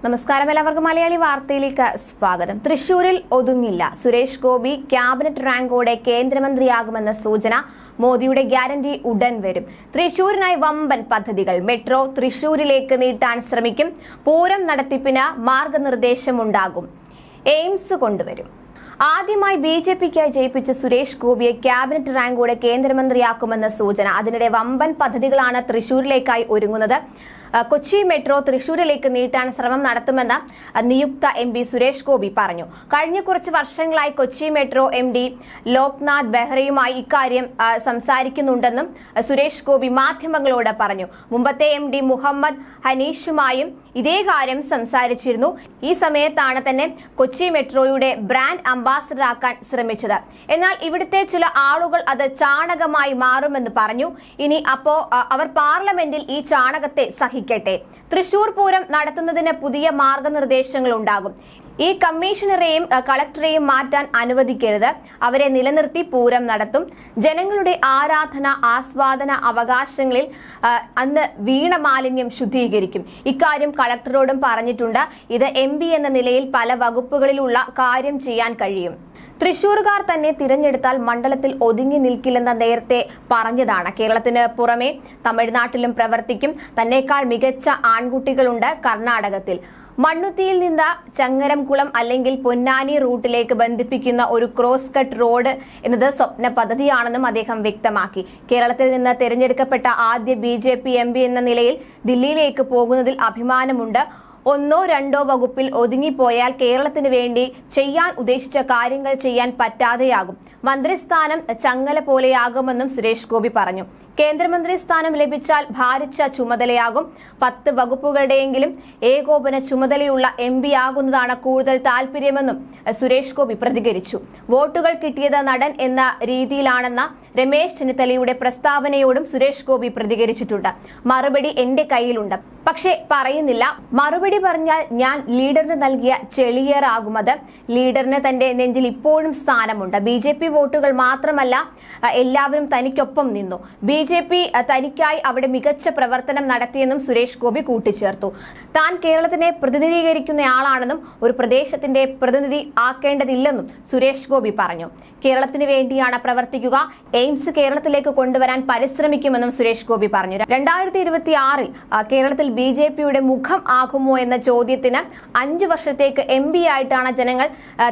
നമസ്കാരം, എല്ലാവർക്കും മലയാളി വാർത്തയിലേക്ക് സ്വാഗതം. തൃശൂരിൽ ഒതുങ്ങില്ല. സുരേഷ് ഗോപി ക്യാബിനറ്റ് റാങ്കോടെ കേന്ദ്രമന്ത്രിയാകുമെന്ന സൂചന. മോദിയുടെ ഗ്യാരണ്ടി ഉടൻ വരും. തൃശൂരിനായി വമ്പൻ പദ്ധതികൾ. മെട്രോ തൃശൂരിലേക്ക് നീട്ടാൻ ശ്രമിക്കും. പൂരം നടത്തിപ്പിന് മാർഗനിർദ്ദേശമുണ്ടാകും. എയിംസ് കൊണ്ടുവരും. ആദ്യമായി ബി.ജെ.പിക്കായി ജയിപ്പിച്ച സുരേഷ് ഗോപിയെ ക്യാബിനറ്റ് റാങ്കോടെ കേന്ദ്രമന്ത്രിയാക്കുമെന്ന സൂചന. അതിനിടെ വമ്പൻ പദ്ധതികളാണ് തൃശൂരിലേക്കായി ഒരുങ്ങുന്നത്. കൊച്ചി മെട്രോ തൃശൂരിലേക്ക് നീട്ടാൻ ശ്രമം നടത്തുമെന്ന് നിയുക്ത എം.പി. സുരേഷ് ഗോപി പറഞ്ഞു. കഴിഞ്ഞ കുറച്ച് വർഷങ്ങളായി കൊച്ചി മെട്രോ എം.ഡി. ലോക്നാഥ് ബെഹ്റയുമായി ഇക്കാര്യം സംസാരിക്കുന്നുണ്ടെന്നും സുരേഷ് ഗോപി മാധ്യമങ്ങളോട് പറഞ്ഞു. മുമ്പത്തെ എം.ഡി. മുഹമ്മദ് ഹനീഷുമായും ഇതേ കാര്യം സംസാരിച്ചിരുന്നു. ഈ സമയത്താണ് തന്നെ കൊച്ചി മെട്രോയുടെ ബ്രാൻഡ് അംബാസഡർ ആക്കാൻ ശ്രമിച്ചത്. എന്നാൽ ഇവിടുത്തെ ചില ആളുകൾ അത് ചാണകമായി മാറുമെന്ന് പറഞ്ഞു. ഇനി അവർ പാർലമെന്റിൽ ഈ ചാണകത്തെ സഹിക്കട്ടെ. തൃശൂർ പൂരം നടത്തുന്നതിന് പുതിയ മാർഗനിർദ്ദേശങ്ങൾ ഉണ്ടാകും. ഈ കമ്മീഷണറെയും കളക്ടറെയും മാറ്റാൻ അനുവദിക്കരുത്. അവരെ നിലനിർത്തി പൂരം നടത്തും. ജനങ്ങളുടെ ആരാധന ആസ്വാദന അവകാശങ്ങളിൽ അന്ന് വീണ മാലിന്യം ശുദ്ധീകരിക്കും. ഇക്കാര്യം കളക്ടറോടും പറഞ്ഞിട്ടുണ്ട്. ഇത് എം.പി. എന്ന നിലയിൽ പല വകുപ്പുകളിലുള്ള കാര്യം ചെയ്യാൻ കഴിയും. തൃശൂർകാർ തന്നെ തിരഞ്ഞെടുത്താൽ മണ്ഡലത്തിൽ ഒതുങ്ങി നിൽക്കില്ലെന്ന് നേരത്തെ പറഞ്ഞതാണ്. കേരളത്തിന് പുറമെ തമിഴ്നാട്ടിലും പ്രവർത്തിക്കും. തന്നെക്കാൾ മികച്ച ആൺകുട്ടികളുണ്ട് കർണാടകത്തിൽ. മണ്ണുത്തിയിൽ നിന്ന് ചങ്ങരംകുളം അല്ലെങ്കിൽ പൊന്നാനി റൂട്ടിലേക്ക് ബന്ധിപ്പിക്കുന്ന ഒരു ക്രോസ് കട്ട് റോഡ് എന്നത് സ്വപ്ന പദ്ധതിയാണെന്നും അദ്ദേഹം വ്യക്തമാക്കി. കേരളത്തിൽ നിന്ന് തിരഞ്ഞെടുക്കപ്പെട്ട ആദ്യ ബി.ജെ.പി. എം.പി. എന്ന നിലയിൽ ദില്ലിയിലേക്ക് പോകുന്നതിൽ അഭിമാനമുണ്ട്. ഒന്നോ രണ്ടോ വകുപ്പിൽ ഒതുങ്ങിപ്പോയാൽ കേരളത്തിന് വേണ്ടി ചെയ്യാൻ ഉദ്ദേശിച്ച കാര്യങ്ങൾ ചെയ്യാൻ പറ്റാതെയാകും. മന്ത്രിസ്ഥാനം ചങ്ങല പോലെയാകുമെന്നും സുരേഷ് ഗോപി പറഞ്ഞു. കേന്ദ്രമന്ത്രി സ്ഥാനം ലഭിച്ചാൽ ഭാരിച്ച ചുമതലയാകും. 10 വകുപ്പുകളുടെയെങ്കിലും ഏകോപന ചുമതലയുള്ള എം.പി. ആകുന്നതാണ് കൂടുതൽ താല്പര്യമെന്നും സുരേഷ് ഗോപി പ്രതികരിച്ചു. വോട്ടുകൾ കിട്ടിയത് നടൻ എന്ന രീതിയിലാണെന്ന രമേശ് ചെന്നിത്തലയുടെ പ്രസ്താവനയോടും സുരേഷ് ഗോപി പ്രതികരിച്ചിട്ടുണ്ട്. മറുപടി എന്റെ കയ്യിലുണ്ട്, പക്ഷേ പറയുന്നില്ല. മറുപടി പറഞ്ഞാൽ ഞാൻ ലീഡറിന് നൽകിയ ചെളിയേറാകുമത്. ലീഡറിന് തന്റെ നെഞ്ചിൽ ഇപ്പോഴും സ്ഥാനമുണ്ട്. ബി.ജെ.പി. വോട്ടുകൾ മാത്രമല്ല, എല്ലാവരും തനിക്കൊപ്പം നിന്നു. ബി.ജെ.പി. തനിക്കായി അവിടെ മികച്ച പ്രവർത്തനം നടത്തിയെന്നും സുരേഷ് ഗോപി കൂട്ടിച്ചേർത്തു. താൻ കേരളത്തിനെ പ്രതിനിധീകരിക്കുന്നയാളാണെന്നും ഒരു പ്രദേശത്തിന്റെ പ്രതിനിധി ആക്കേണ്ടതില്ലെന്നും സുരേഷ് ഗോപി പറഞ്ഞു. കേരളത്തിന് വേണ്ടിയാണ് പ്രവർത്തിക്കുക. എയിംസ് കേരളത്തിലേക്ക് കൊണ്ടുവരാൻ പരിശ്രമിക്കുമെന്നും സുരേഷ് ഗോപി പറഞ്ഞു. 2026 കേരളത്തിൽ ബി.ജെ.പിയുടെ മുഖം ആകുമോ എന്ന ചോദ്യത്തിന് 5 വർഷത്തേക്ക് എം.പി. ആയിട്ടാണ് ജനങ്ങൾ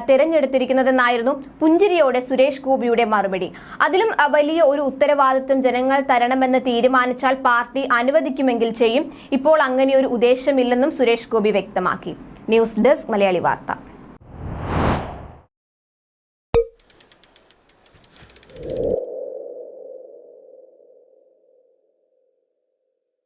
തിരഞ്ഞെടുത്തിരിക്കുന്നതെന്നായിരുന്നു പുഞ്ചിരിയോടെ സുരേഷ് ഗോപിയുടെ മറുപടി. അതിലും വലിയ ഒരു ഉത്തരവാദിത്വം ജനങ്ങൾ തരണമെന്ന് തീരുമാനിച്ചാൽ പാർട്ടി അനുവദിക്കുമെങ്കിൽ ചെയ്യും. ഇപ്പോൾ അങ്ങനെയൊരു ഉദ്ദേശമില്ലെന്നും സുരേഷ് ഗോപി വ്യക്തമാക്കി. ന്യൂസ് ഡെസ്ക് മലയാളി വാർത്ത.